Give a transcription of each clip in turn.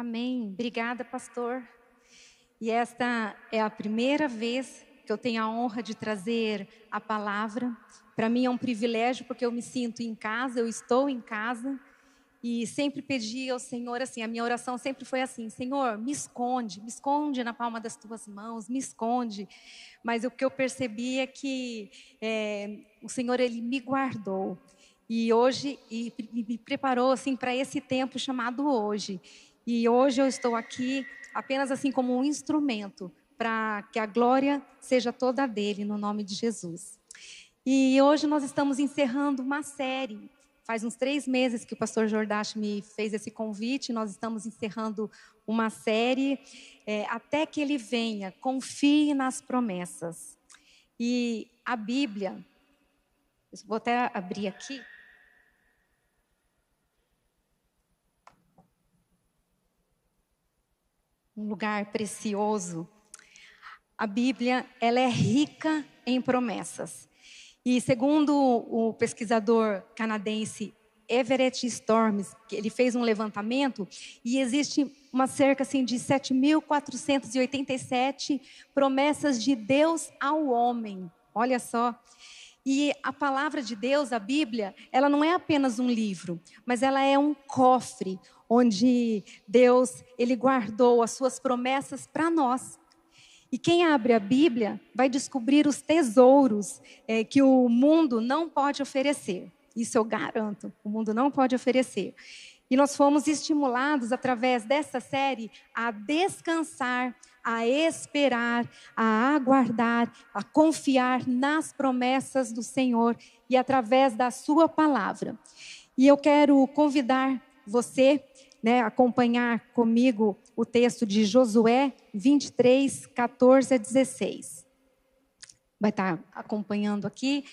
Amém. Obrigada, pastor. E esta é a primeira vez que eu tenho a honra de trazer a palavra. Para mim é um privilégio, porque eu me sinto em casa, eu estou em casa. E sempre pedi ao Senhor, assim, a minha oração sempre foi assim: Senhor, me esconde na palma das tuas mãos, me esconde. Mas o que eu percebi é que o Senhor, Ele me guardou. E hoje, me preparou assim para esse tempo chamado hoje. E hoje eu estou aqui apenas assim como um instrumento para que a glória seja toda dele, no nome de Jesus. E hoje nós estamos encerrando uma série. Faz uns 3 meses que o pastor Jordache me fez esse convite. Nós estamos encerrando uma série, até que ele venha. Confie nas promessas. E a Bíblia, eu vou até abrir aqui. Um lugar precioso. A Bíblia, ela é rica em promessas. E segundo o pesquisador canadense Everett Storms, ele fez um levantamento e existe uma cerca assim, de 7.487 promessas de Deus ao homem. Olha só. E a palavra de Deus, a Bíblia, ela não é apenas um livro, mas ela é um cofre onde Deus, Ele guardou as suas promessas para nós. E quem abre a Bíblia vai descobrir os tesouros que o mundo não pode oferecer. Isso eu garanto, o mundo não pode oferecer. E nós fomos estimulados através dessa série a descansar, a esperar, a aguardar, a confiar nas promessas do Senhor e através da sua palavra. E eu quero convidar você, acompanhar comigo o texto de Josué 23, 14 a 16. Vai estar acompanhando aqui.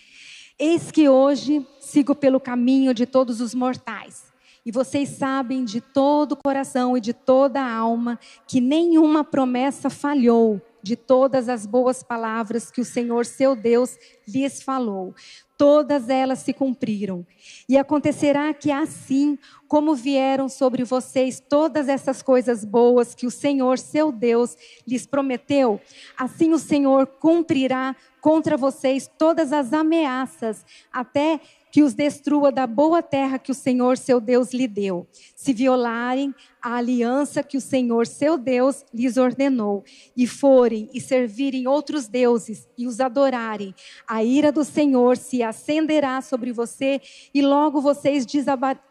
Eis que hoje sigo pelo caminho de todos os mortais. E vocês sabem de todo o coração e de toda a alma que nenhuma promessa falhou de todas as boas palavras que o Senhor, seu Deus, lhes falou. Todas elas se cumpriram. E acontecerá que assim como vieram sobre vocês todas essas coisas boas que o Senhor, seu Deus, lhes prometeu, assim o Senhor cumprirá contra vocês todas as ameaças, até que os destrua da boa terra que o Senhor, seu Deus, lhe deu. Se violarem a aliança que o Senhor, seu Deus, lhes ordenou, e forem e servirem outros deuses e os adorarem, a ira do Senhor se acenderá sobre você e logo vocês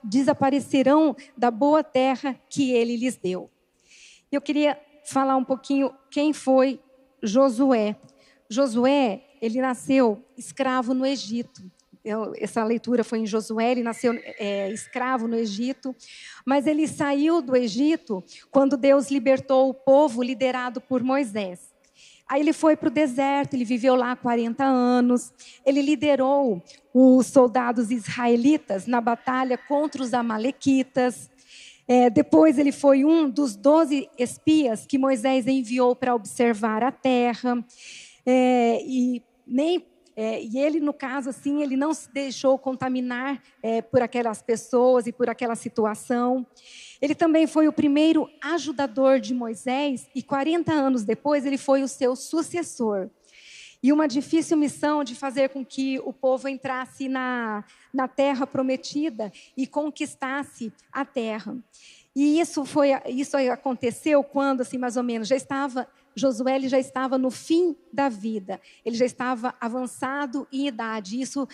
desaparecerão da boa terra que ele lhes deu. Eu queria falar um pouquinho quem foi Josué. Josué, ele nasceu escravo no Egito. Essa leitura foi em Josué, ele nasceu escravo no Egito, mas ele saiu do Egito quando Deus libertou o povo liderado por Moisés. Aí ele foi para o deserto, ele viveu lá 40 anos, ele liderou os soldados israelitas na batalha contra os amalequitas. Depois ele foi um dos 12 espias que Moisés enviou para observar a terra. E ele, no caso, assim, ele não se deixou contaminar por aquelas pessoas e por aquela situação. Ele também foi o primeiro ajudador de Moisés e 40 anos depois ele foi o seu sucessor. E uma difícil missão de fazer com que o povo entrasse na terra prometida e conquistasse a terra. E isso aconteceu quando, assim, mais ou menos, Josué já estava no fim da vida, ele já estava avançado em idade. Isso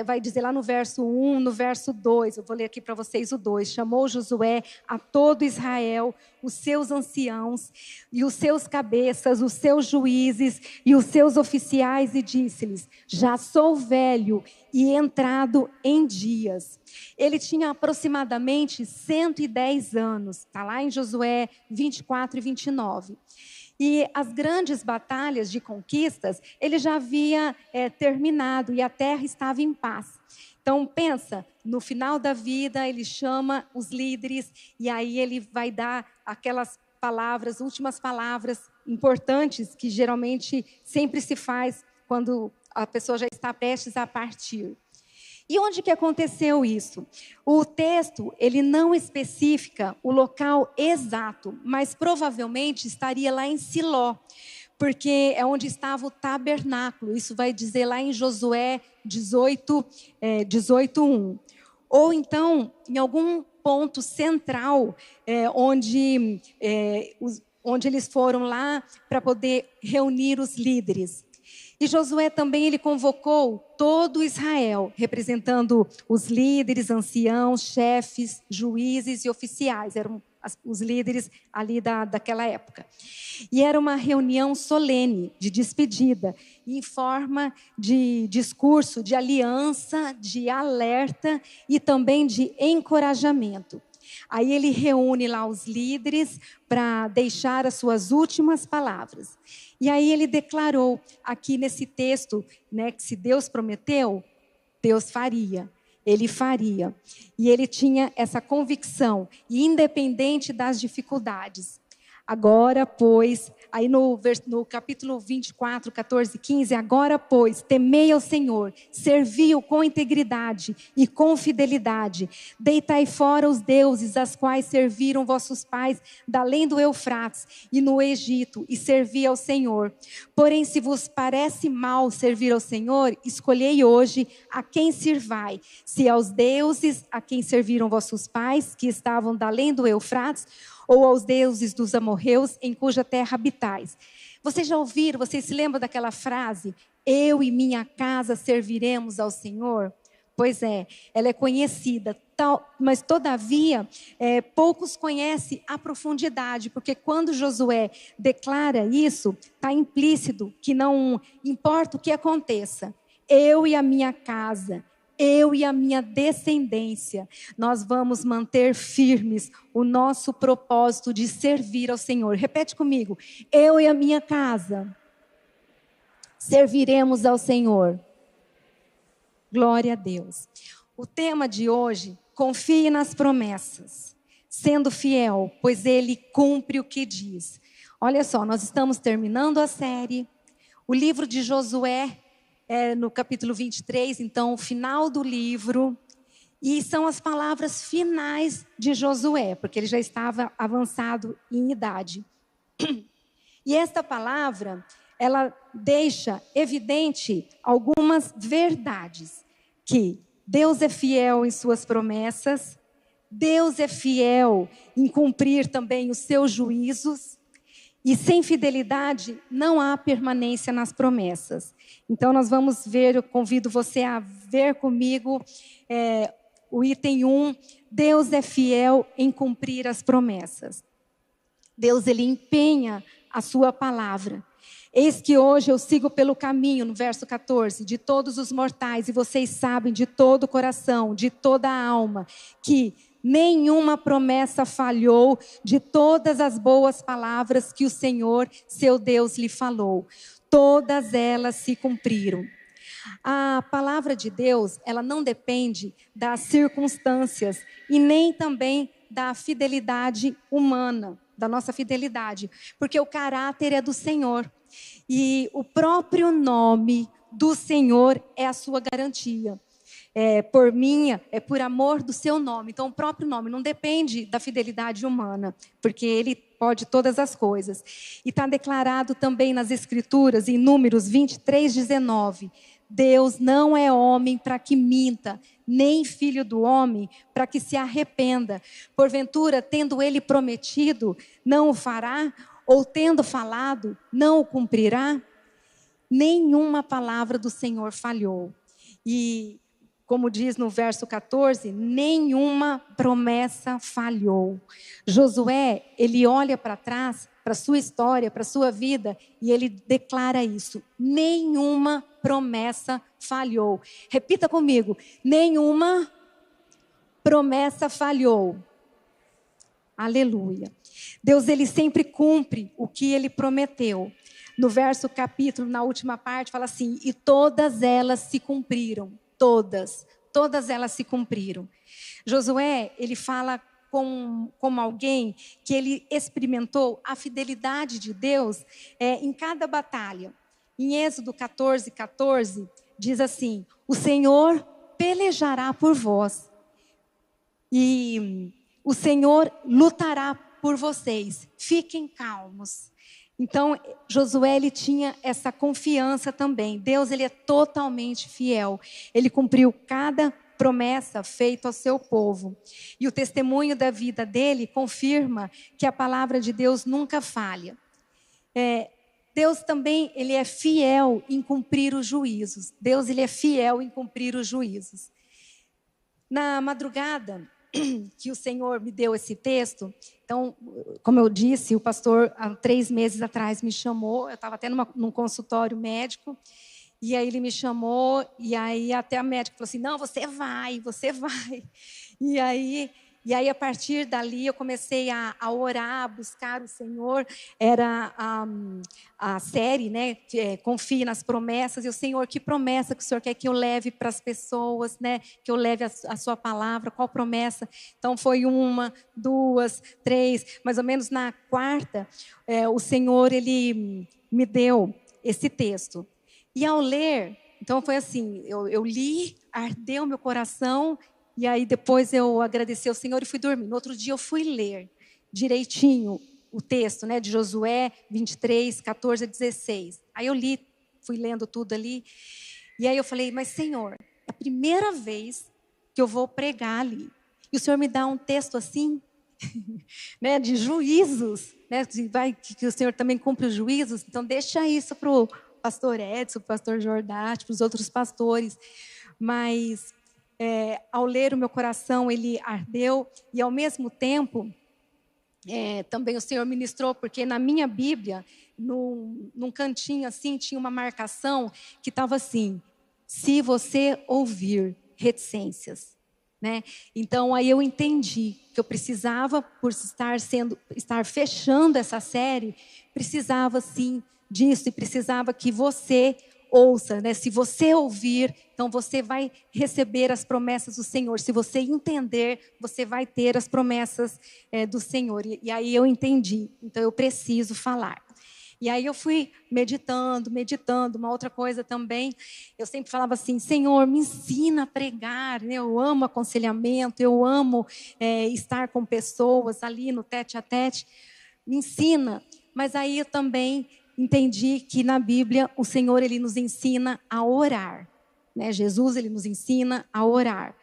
vai dizer lá no verso 1, no verso 2, eu vou ler aqui para vocês o 2. Chamou Josué a todo Israel, os seus anciãos e os seus cabeças, os seus juízes e os seus oficiais e disse-lhes: já sou velho e entrado em dias. Ele tinha aproximadamente 110 anos, está lá em Josué 24 e 29. E as grandes batalhas de conquistas, ele já havia terminado e a terra estava em paz. Então, pensa, no final da vida, ele chama os líderes e aí ele vai dar aquelas palavras, últimas palavras importantes que geralmente sempre se faz quando a pessoa já está prestes a partir. E onde que aconteceu isso? O texto, ele não especifica o local exato, mas provavelmente estaria lá em Siló, porque é onde estava o tabernáculo. Isso vai dizer lá em Josué 18:1. Ou então, em algum ponto central, onde eles foram lá para poder reunir os líderes. E Josué também, ele convocou todo Israel, representando os líderes, anciãos, chefes, juízes e oficiais. Eram os líderes ali daquela época. E era uma reunião solene, de despedida, em forma de discurso, de aliança, de alerta e também de encorajamento. Aí ele reúne lá os líderes para deixar as suas últimas palavras. E aí ele declarou aqui nesse texto, né, que se Deus prometeu, Deus faria. Ele faria. E ele tinha essa convicção, e independente das dificuldades. Agora, pois, aí no capítulo 24, 14, 15, agora, pois, temei ao Senhor, servi-o com integridade e com fidelidade. Deitai fora os deuses, as quais serviram vossos pais, da além do Eufrates e no Egito, e servi ao Senhor. Porém, se vos parece mal servir ao Senhor, escolhei hoje a quem sirvai, se aos deuses a quem serviram vossos pais, que estavam da além do Eufrates, ou aos deuses dos amorreus em cuja terra habitais. Vocês já ouviram, vocês se lembram daquela frase? Eu e minha casa serviremos ao Senhor? Pois é, ela é conhecida, mas todavia, poucos conhecem a profundidade, porque quando Josué declara isso, está implícito que não importa o que aconteça, eu e a minha casa, eu e a minha descendência, nós vamos manter firmes o nosso propósito de servir ao Senhor. Repete comigo, eu e a minha casa serviremos ao Senhor. Glória a Deus. O tema de hoje, confie nas promessas, sendo fiel, pois Ele cumpre o que diz. Olha só, nós estamos terminando a série, o livro de Josué, no capítulo 23, então, o final do livro, e são as palavras finais de Josué, porque ele já estava avançado em idade. E esta palavra, ela deixa evidente algumas verdades, que Deus é fiel em suas promessas, Deus é fiel em cumprir também os seus juízos, e sem fidelidade não há permanência nas promessas. Então nós vamos ver, eu convido você a ver comigo o item 1, Deus é fiel em cumprir as promessas. Deus, ele empenha a sua palavra. Eis que hoje eu sigo pelo caminho, no verso 14, de todos os mortais, e vocês sabem de todo o coração, de toda a alma, que nenhuma promessa falhou de todas as boas palavras que o Senhor, seu Deus, lhe falou. Todas elas se cumpriram. A palavra de Deus, ela não depende das circunstâncias e nem também da fidelidade humana, da nossa fidelidade, porque o caráter é do Senhor. E o próprio nome do Senhor é a sua garantia. Por amor do seu nome. Então, o próprio nome não depende da fidelidade humana, porque ele pode todas as coisas. E está declarado também nas Escrituras, em Números 23:19, Deus não é homem para que minta, nem filho do homem para que se arrependa. Porventura, tendo ele prometido, não o fará? Ou tendo falado, não o cumprirá? Nenhuma palavra do Senhor falhou. E como diz no verso 14, nenhuma promessa falhou. Josué, ele olha para trás, para a sua história, para a sua vida, e ele declara isso. Nenhuma promessa falhou. Repita comigo, nenhuma promessa falhou. Aleluia. Deus, ele sempre cumpre o que ele prometeu. No capítulo, na última parte, fala assim, e todas elas se cumpriram. Todas elas se cumpriram. Josué, ele fala como alguém que ele experimentou a fidelidade de Deus em cada batalha. Em Êxodo 14:14, diz assim, o Senhor pelejará por vós. E o Senhor lutará por vocês. Fiquem calmos. Então, Josué, ele tinha essa confiança também. Deus, ele é totalmente fiel. Ele cumpriu cada promessa feita ao seu povo. E o testemunho da vida dele confirma que a palavra de Deus nunca falha. Deus também, ele é fiel em cumprir os juízos. Deus, ele é fiel em cumprir os juízos. Na madrugada que o Senhor me deu esse texto, então, como eu disse, o pastor, há 3 meses atrás, me chamou, eu estava até num consultório médico, e aí ele me chamou, e aí até a médica falou assim, não, você vai. E aí a partir dali, eu comecei a orar, a buscar o Senhor. Era a série, né? Confie nas promessas. E o Senhor, que promessa que o Senhor quer que eu leve para as pessoas, né? Que eu leve a sua palavra, qual promessa? Então, foi 1, 2, 3, mais ou menos na 4ª, o Senhor, ele me deu esse texto. E ao ler, então foi assim, eu li, ardeu meu coração. E aí depois eu agradeci ao Senhor e fui dormir. No outro dia eu fui ler direitinho o texto, né, de Josué 23, 14 a 16. Aí eu li, fui lendo tudo ali. E aí eu falei, mas Senhor, é a primeira vez que eu vou pregar ali. E o Senhor me dá um texto assim, né, de juízos, né, que o Senhor também cumpre os juízos. Então deixa isso para o pastor Edson, para o pastor Jordate, para os outros pastores. Mas ao ler, o meu coração, ele ardeu. E ao mesmo tempo, também o Senhor ministrou, porque na minha Bíblia, num cantinho assim, tinha uma marcação que estava assim, se você ouvir reticências. Né? Então, aí eu entendi que eu precisava, por estar fechando essa série, precisava sim disso, e precisava que você ouça, né? Se você ouvir, então você vai receber as promessas do Senhor. Se você entender, você vai ter as promessas do Senhor. E aí eu entendi, então eu preciso falar. E aí eu fui meditando. Uma outra coisa também, eu sempre falava assim, Senhor, me ensina a pregar. Eu amo aconselhamento, eu amo estar com pessoas ali no tete a tete. Me ensina. Mas aí eu também entendi que na Bíblia o Senhor, ele nos ensina a orar, né? Jesus, ele nos ensina a orar.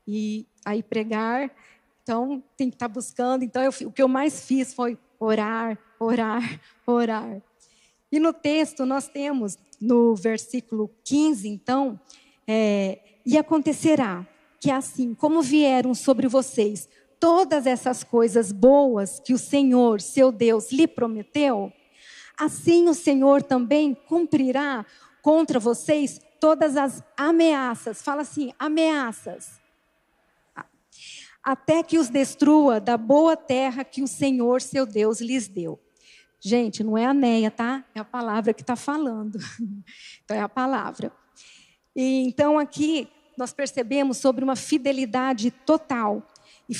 E aí pregar, então tem que estar buscando. Então o que eu mais fiz foi orar. E no texto nós temos, no versículo 15, então, e acontecerá que assim como vieram sobre vocês todas essas coisas boas que o Senhor, seu Deus, lhe prometeu, assim o Senhor também cumprirá contra vocês todas as ameaças. Fala assim, ameaças. Até que os destrua da boa terra que o Senhor, seu Deus, lhes deu. Gente, não é a Neia, tá? É a palavra que está falando. Então, é a palavra. E então, aqui, nós percebemos sobre uma fidelidade total. E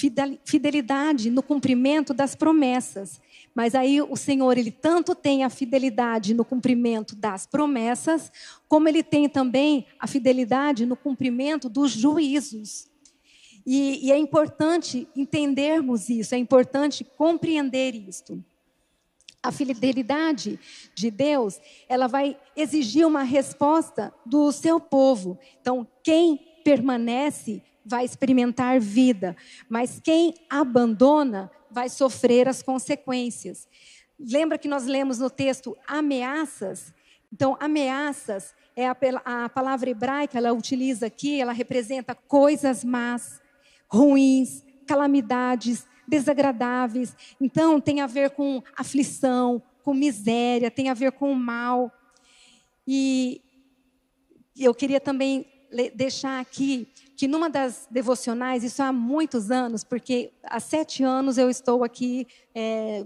fidelidade no cumprimento das promessas. Mas aí o Senhor, ele tanto tem a fidelidade no cumprimento das promessas, como ele tem também a fidelidade no cumprimento dos juízos. E é importante entendermos isso, é importante compreender isto. A fidelidade de Deus, ela vai exigir uma resposta do seu povo. Então, quem permanece vai experimentar vida, mas quem abandona vai sofrer as consequências. Lembra que nós lemos no texto ameaças? Então, ameaças é a palavra hebraica, ela utiliza aqui, ela representa coisas más, ruins, calamidades, desagradáveis. Então, tem a ver com aflição, com miséria, tem a ver com o mal. E eu queria também deixar aqui que numa das devocionais, isso há muitos anos, porque há 7 anos eu estou aqui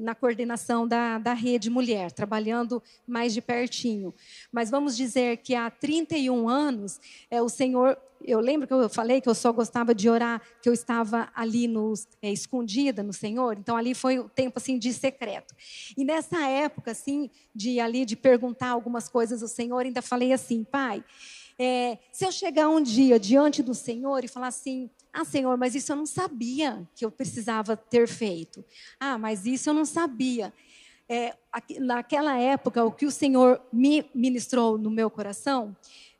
na coordenação da Rede Mulher, trabalhando mais de pertinho. Mas vamos dizer que há 31 anos, o Senhor... Eu lembro que eu falei que eu só gostava de orar, que eu estava ali escondida no Senhor. Então, ali foi o tempo assim, de secreto. E nessa época, assim, de perguntar algumas coisas ao Senhor, ainda falei assim, Pai... Se eu chegar um dia diante do Senhor e falar assim: ah, Senhor, mas isso eu não sabia que eu precisava ter feito. Ah, mas isso eu não sabia. Naquela época, o que o Senhor me ministrou no meu coração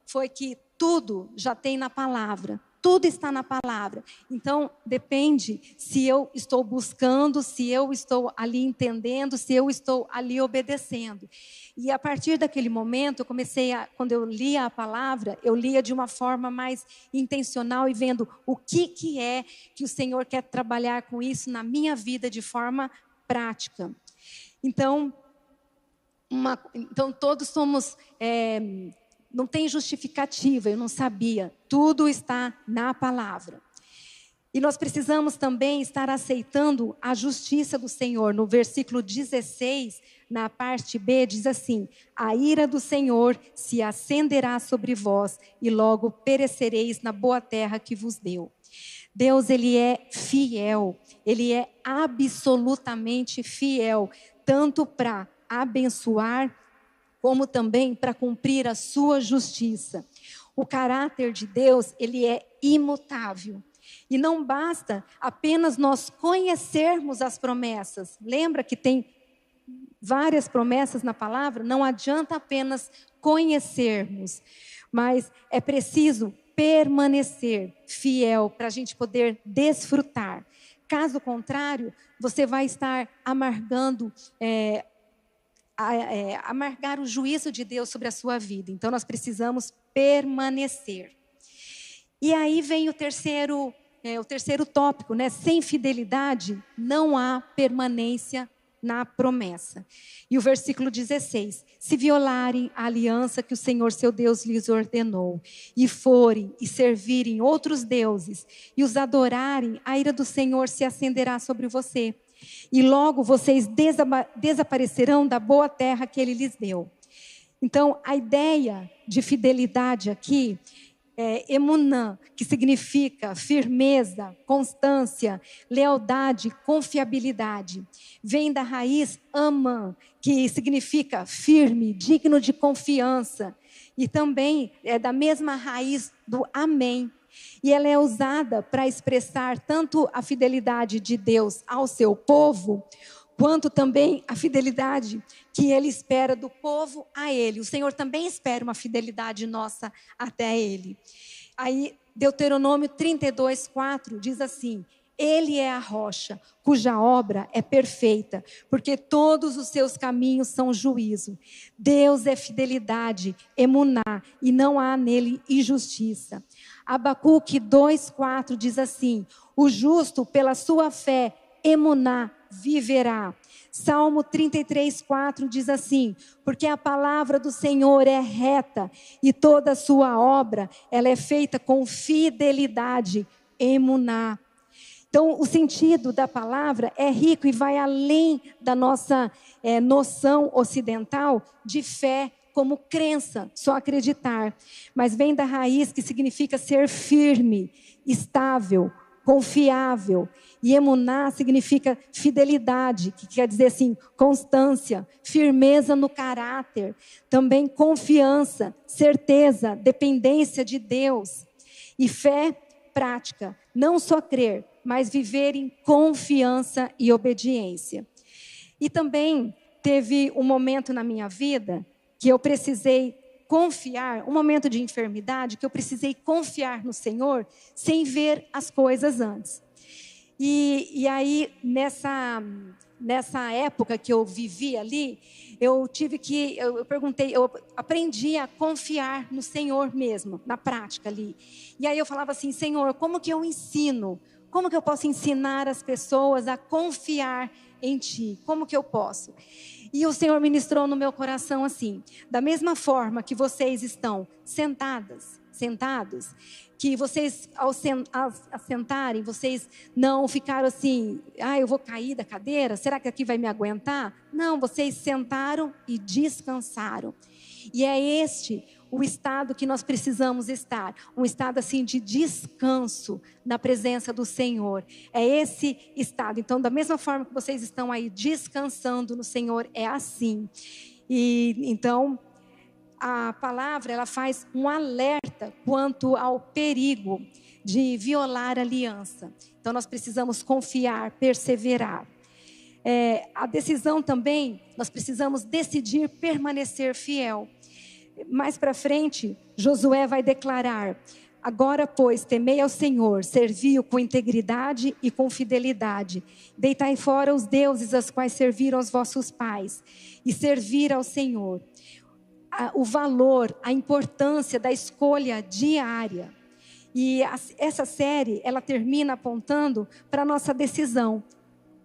foi que tudo já tem na palavra. Tudo está na palavra. Então, depende se eu estou buscando, se eu estou ali entendendo, se eu estou ali obedecendo. E a partir daquele momento, quando eu lia a palavra, eu lia de uma forma mais intencional e vendo o que é que o Senhor quer trabalhar com isso na minha vida de forma prática. Então, todos somos... não tem justificativa, eu não sabia. Tudo está na palavra. E nós precisamos também estar aceitando a justiça do Senhor. No versículo 16, na parte B, diz assim: a ira do Senhor se acenderá sobre vós, e logo perecereis na boa terra que vos deu. Deus, Ele é fiel, Ele é absolutamente fiel, tanto para abençoar, como também para cumprir a sua justiça. O caráter de Deus, ele é imutável. E não basta apenas nós conhecermos as promessas. Lembra que tem várias promessas na palavra? Não adianta apenas conhecermos, mas é preciso permanecer fiel para a gente poder desfrutar. Caso contrário, você vai estar amargar o juízo de Deus sobre a sua vida. Então, nós precisamos permanecer. E aí vem o terceiro tópico, né? Sem fidelidade, não há permanência na promessa. E o versículo 16: se violarem a aliança que o Senhor seu Deus lhes ordenou, e forem e servirem outros deuses, e os adorarem, a ira do Senhor se acenderá sobre você. E logo vocês desaparecerão da boa terra que Ele lhes deu. Então, a ideia de fidelidade aqui é emunã, que significa firmeza, constância, lealdade, confiabilidade. Vem da raiz amã, que significa firme, digno de confiança. E também é da mesma raiz do amém. E ela é usada para expressar tanto a fidelidade de Deus ao seu povo, quanto também a fidelidade que Ele espera do povo a Ele. O Senhor também espera uma fidelidade nossa até Ele. Aí, Deuteronômio 32:4 diz assim: Ele é a rocha, cuja obra é perfeita, porque todos os seus caminhos são juízo. Deus é fidelidade, emuná, e não há nele injustiça. Abacuque 2:4 diz assim: o justo pela sua fé, emuná, viverá. Salmo 33:4 diz assim: porque a palavra do Senhor é reta, e toda a sua obra, ela é feita com fidelidade, emuná. Então, o sentido da palavra é rico e vai além da nossa noção ocidental de fé como crença, só acreditar. Mas vem da raiz que significa ser firme, estável, confiável. E emuná significa fidelidade, que quer dizer assim, constância, firmeza no caráter. Também confiança, certeza, dependência de Deus. E fé prática, não só crer, mas viver em confiança e obediência. E também teve um momento na minha vida que eu precisei confiar, um momento de enfermidade, que eu precisei confiar no Senhor sem ver as coisas antes. E aí, nessa época que eu vivi ali, eu aprendi a confiar no Senhor mesmo, na prática ali. E aí eu falava assim: Senhor, como que eu ensino? Como que eu posso ensinar as pessoas a confiar em Ti? Como que eu posso? E o Senhor ministrou no meu coração assim: da mesma forma que vocês estão sentados, que vocês ao sentarem, vocês não ficaram assim: eu vou cair da cadeira, será que aqui vai me aguentar? Não, vocês sentaram e descansaram. E é este o estado que nós precisamos estar, um estado assim de descanso na presença do Senhor. É esse estado. Então, da mesma forma que vocês estão aí descansando no Senhor, é assim. E então, a palavra, ela faz um alerta alerta quanto ao perigo de violar a aliança. Então nós precisamos confiar, perseverar. A decisão também, nós precisamos decidir permanecer fiel. Mais para frente, Josué vai declarar: agora, pois, temei ao Senhor, servi-o com integridade e com fidelidade. Deitai fora os deuses aos quais serviram os vossos pais, e servir ao Senhor. O valor, a importância da escolha diária. E essa série, ela termina apontando para a nossa decisão.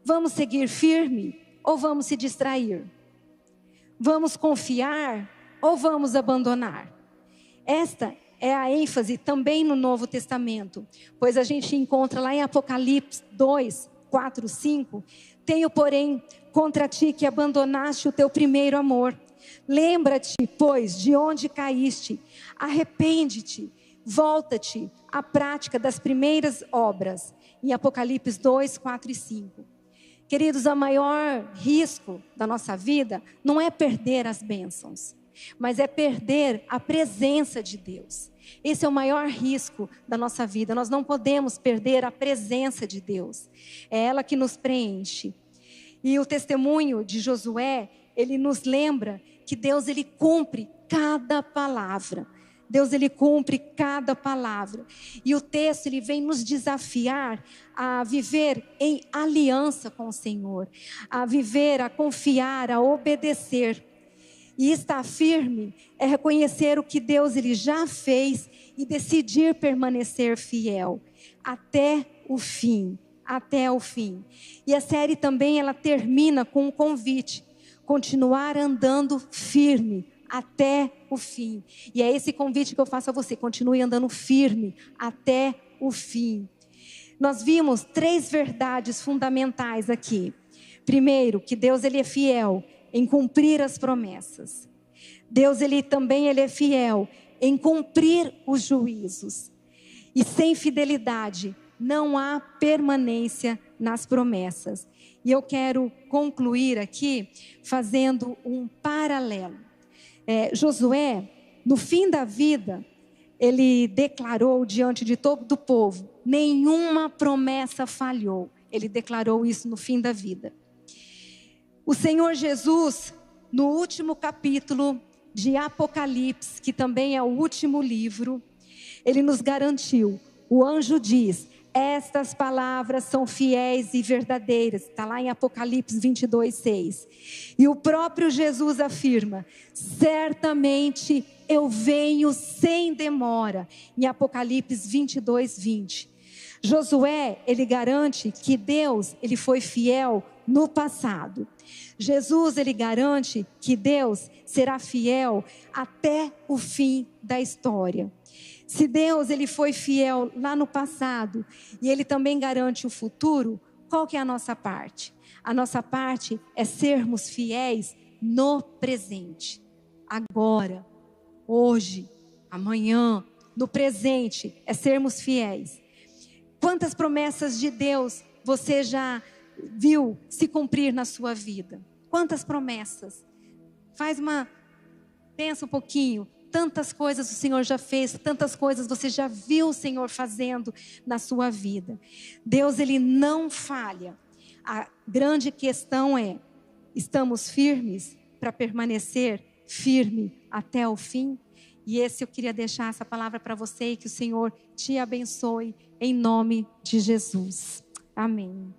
Vamos seguir firme ou vamos se distrair? Vamos confiar ou vamos abandonar? Esta é a ênfase também no Novo Testamento, pois a gente encontra lá em Apocalipse 2, 4, 5, tenho, porém, contra ti que abandonaste o teu primeiro amor. Lembra-te, pois, de onde caíste, arrepende-te, volta-te à prática das primeiras obras. Em Apocalipse 2, 4 e 5. Queridos, o maior risco da nossa vida não é perder as bênçãos, mas é perder a presença de Deus. Esse é o maior risco da nossa vida. Nós não podemos perder a presença de Deus. É ela que nos preenche. E o testemunho de Josué, ele nos lembra que Deus, ele cumpre cada palavra. Deus, ele cumpre cada palavra. E o texto, ele vem nos desafiar a viver em aliança com o Senhor, a viver, a confiar, a obedecer. E estar firme é reconhecer o que Deus, ele já fez e decidir permanecer fiel até o fim, até o fim. E a série também, ela termina com um convite: continuar andando firme até o fim. E é esse convite que eu faço a você: continue andando firme até o fim. Nós vimos 3 verdades fundamentais aqui. Primeiro, que Deus, ele é fiel em cumprir as promessas. Deus, ele é fiel em cumprir os juízos. E sem fidelidade não há permanência nas promessas. E eu quero concluir aqui fazendo um paralelo. Josué, no fim da vida, ele declarou diante de todo o povo: nenhuma promessa falhou. Ele declarou isso no fim da vida. O Senhor Jesus, no último capítulo de Apocalipse, que também é o último livro, ele nos garantiu. O anjo diz: estas palavras são fiéis e verdadeiras. Está lá em Apocalipse 22, 6. E o próprio Jesus afirma: certamente eu venho sem demora. Em Apocalipse 22, 20. Josué, ele garante que Deus, ele foi fiel no passado. Jesus, ele garante que Deus será fiel até o fim da história. Se Deus, ele foi fiel lá no passado e ele também garante o futuro, qual que é a nossa parte? A nossa parte é sermos fiéis no presente. Agora, hoje, amanhã, no presente, é sermos fiéis. Quantas promessas de Deus você já viu se cumprir na sua vida? Quantas promessas? Pensa um pouquinho. Tantas coisas o Senhor já fez, tantas coisas você já viu o Senhor fazendo na sua vida. Deus, ele não falha. A grande questão é: estamos firmes para permanecer firme até o fim? E eu queria deixar essa palavra para você, e que o Senhor te abençoe em nome de Jesus. Amém.